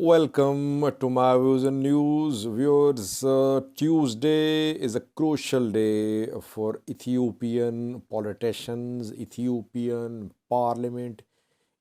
Welcome to my views and news. Viewers, Tuesday is a crucial day for Ethiopian politicians, Ethiopian parliament,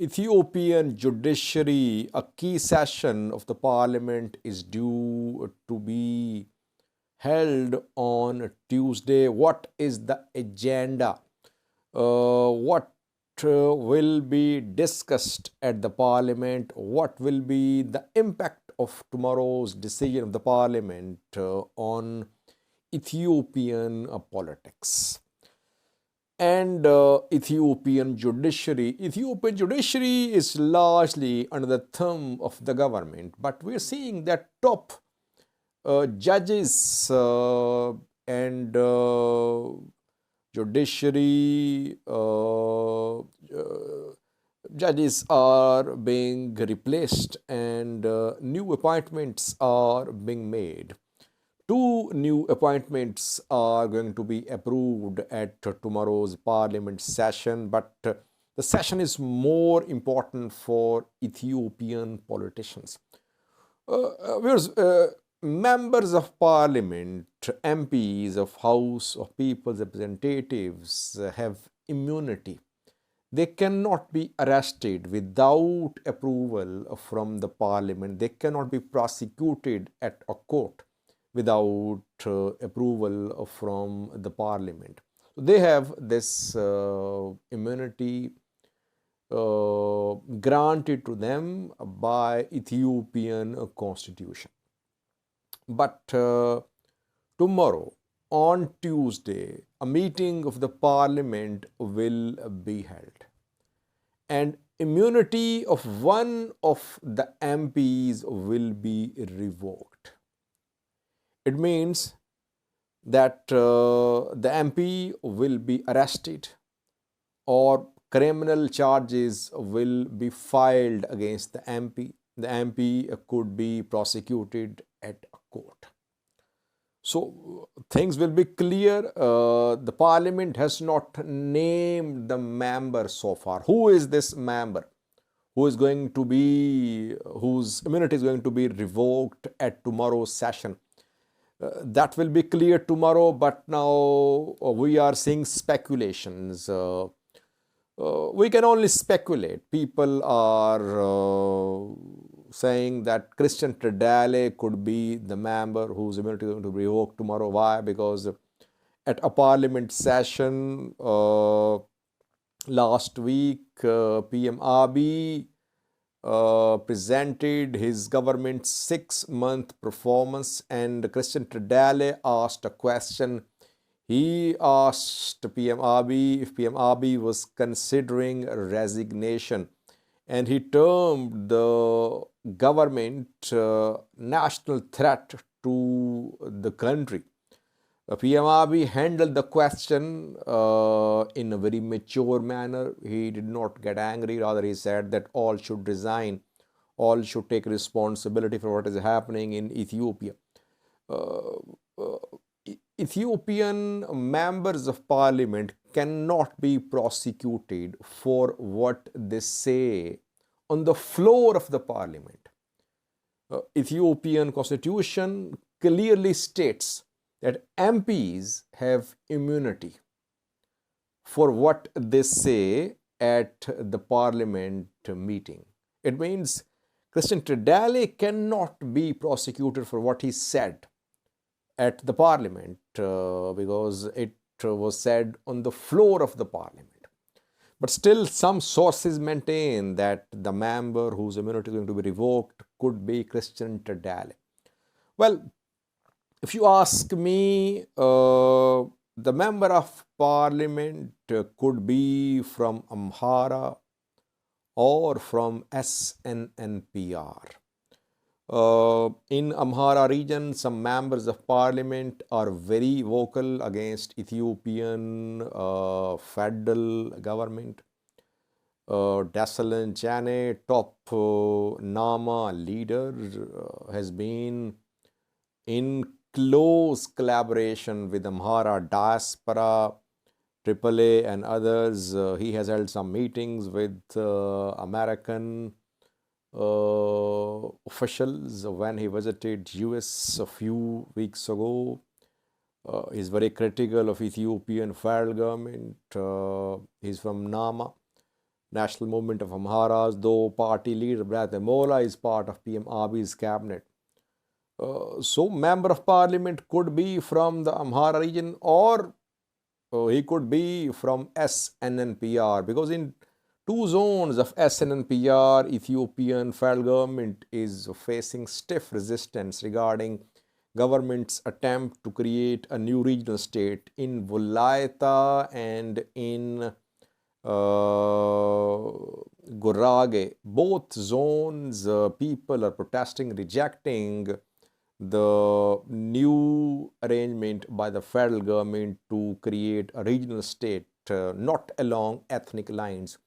Ethiopian judiciary. A key session of the parliament is due to be held on Tuesday. What is the agenda? What will be discussed at the parliament? What will be the impact of tomorrow's decision of the parliament on Ethiopian politics? And Ethiopian judiciary. Ethiopian judiciary is largely under the thumb of the government, but we're seeing that top judges and judiciary judges are being replaced and new appointments are being made. Two new appointments are going to be approved at tomorrow's parliament session, but the session is more important for Ethiopian politicians. Whereas members of parliament, MPs of House of People's Representatives have immunity. They cannot be arrested without approval from the parliament. They cannot be prosecuted at a court without approval from the parliament. They have this immunity granted to them by Ethiopian constitution. But tomorrow, on Tuesday, a meeting of the parliament will be held. And immunity of one of the MPs will be revoked. It means that the MP will be arrested or criminal charges will be filed against the MP. The MP could be prosecuted at a court. So things will be clear. The parliament has not named the member so far. Who is this member whose immunity is going to be revoked at tomorrow's session? That will be clear tomorrow, but now we are seeing speculations. We can only speculate. People are saying that Christian Tredale could be the member whose immunity is going to be revoked tomorrow. Why? Because at a parliament session last week, PM Abiy presented his government's 6-month performance, and Christian Tredale asked a question. He asked PM Abiy if PM Abiy was considering resignation, and he termed the government national threat to the country. PM Abiy handled the question in a very mature manner. He did not get angry. Rather, he said that all should resign. All should take responsibility for what is happening in Ethiopia. Ethiopian members of parliament cannot be prosecuted for what they say on the floor of the parliament. Ethiopian constitution clearly states that MPs have immunity for what they say at the parliament meeting. It means Christian Tredale cannot be prosecuted for what he said at the parliament because it was said on the floor of the parliament. But still, some sources maintain that the member whose immunity is going to be revoked could be Christian Tredale. Well, if you ask me, the member of parliament could be from Amhara or from SNNPR. In Amhara region, some members of parliament are very vocal against Ethiopian federal government. Desalegn Chane, top Nama leader, has been in close collaboration with Amhara diaspora, AAA and others. He has held some meetings with American officials when he visited US a few weeks ago. He's very critical of Ethiopian federal government. He's from Nama, National Movement of Amharas, though party leader Brother Mola is part of PM Abiy's cabinet. So member of parliament could be from the Amhara region, or he could be from SNNPR, because in two zones of SNNPR, Ethiopian federal government is facing stiff resistance regarding government's attempt to create a new regional state in Wolaita and in Gurage. Both zones, people are protesting, rejecting the new arrangement by the federal government to create a regional state, not along ethnic lines.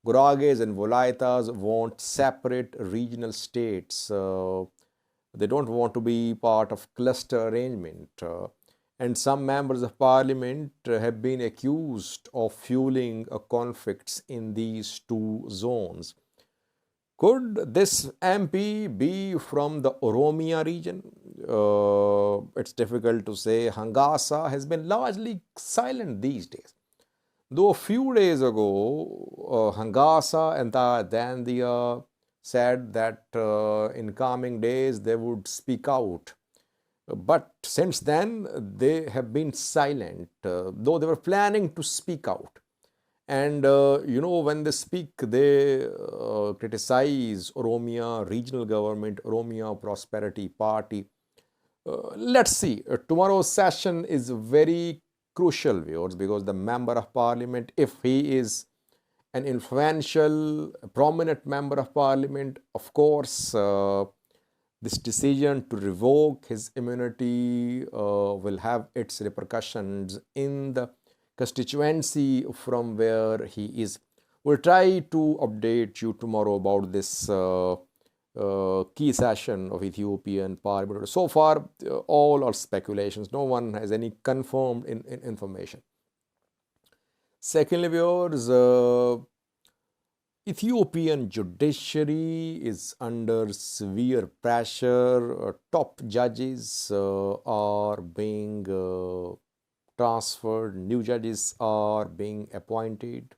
Gurages and Volaitas want separate regional states. They don't want to be part of cluster arrangement. And some members of parliament have been accused of fueling conflicts in these two zones. Could this MP be from the Oromia region? It's difficult to say. Hangasa has been largely silent these days. Though a few days ago, Hangasa and Dandia said that in coming days they would speak out. But since then, they have been silent, though they were planning to speak out. And when they speak, they criticize Oromia regional government, Oromia Prosperity Party. Let's see. Tomorrow's session is very crucial, viewers, because the member of parliament, if he is an influential, prominent member of parliament, of course, this decision to revoke his immunity will have its repercussions in the constituency from where he is. We'll try to update you tomorrow about this key session of Ethiopian Parliament. So far, all are speculations. No one has any confirmed information. Secondly, viewers, Ethiopian judiciary is under severe pressure. Top judges are being transferred, new judges are being appointed.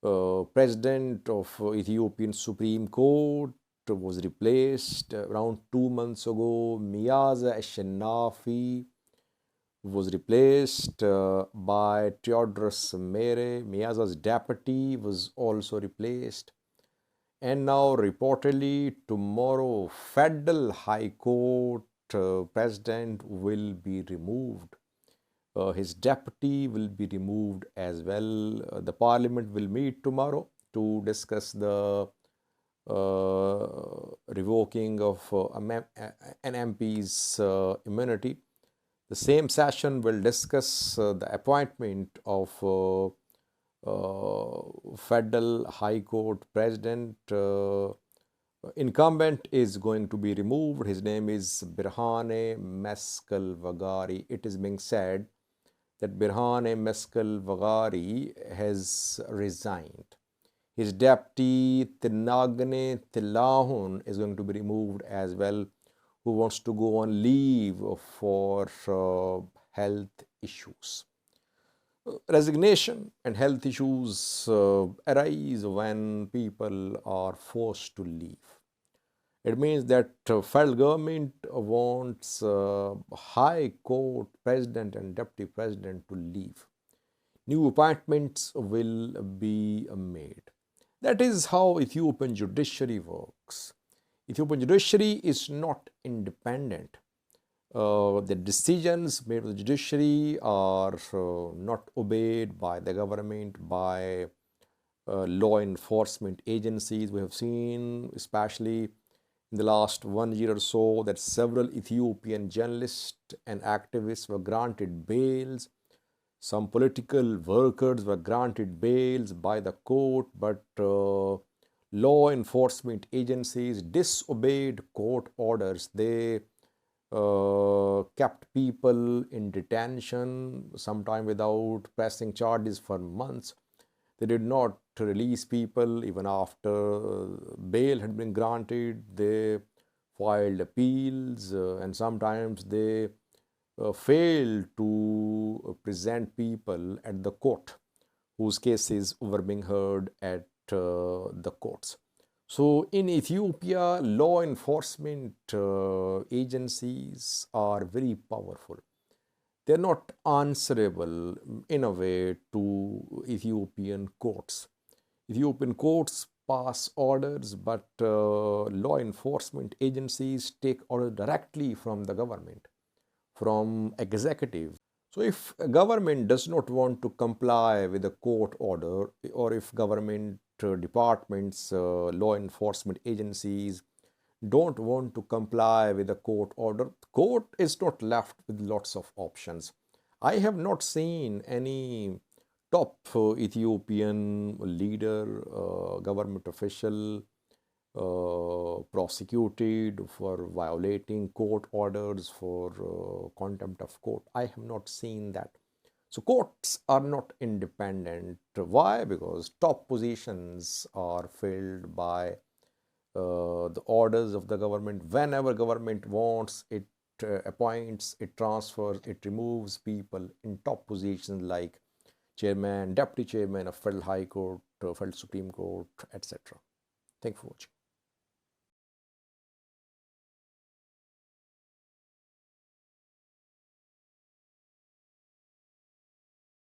President of Ethiopian Supreme Court was replaced around 2 months ago. Miyaza Eshenafi was replaced by Theodorus Mere. Miyaza's deputy was also replaced. And now reportedly tomorrow, Federal High Court president will be removed. His deputy will be removed as well. The parliament will meet tomorrow to discuss the revoking of an MP's immunity. The same session will discuss the appointment of Federal High Court President. Incumbent is going to be removed. His name is Birhane Meskel Vagari. It is being said that Birhane Meskel Vagari has resigned. His deputy Tinagne Tilahun is going to be removed as well, who wants to go on leave for health issues. Resignation and health issues arise when people are forced to leave. It means that federal government wants High Court President and Deputy President to leave. New appointments will be made. That is how Ethiopian judiciary works. Ethiopian judiciary is not independent. The decisions made by the judiciary are not obeyed by the government, by law enforcement agencies. We have seen, especially in the last 1 year or so, that several Ethiopian journalists and activists were granted bails. Some political workers were granted bails by the court, but law enforcement agencies disobeyed court orders. They kept people in detention, sometimes without pressing charges for months. They did not release people even after bail had been granted. They filed appeals, and sometimes they failed to present people at the court whose cases were being heard at the courts. So in Ethiopia, law enforcement agencies are very powerful. They're not answerable in a way to Ethiopian courts. Ethiopian courts pass orders, but law enforcement agencies take orders directly from the government, from executive. So if a government does not want to comply with a court order, or if government departments, law enforcement agencies don't want to comply with a court order, court is not left with lots of options. I have not seen any top Ethiopian leader, government official prosecuted for violating court orders, for contempt of court. I have not seen that. So courts are not independent. Why? Because top positions are filled by the orders of the government. Whenever government wants, it appoints, it transfers, it removes people in top positions like chairman, deputy chairman of Federal High Court, Federal Supreme Court, etc. Thank you for watching.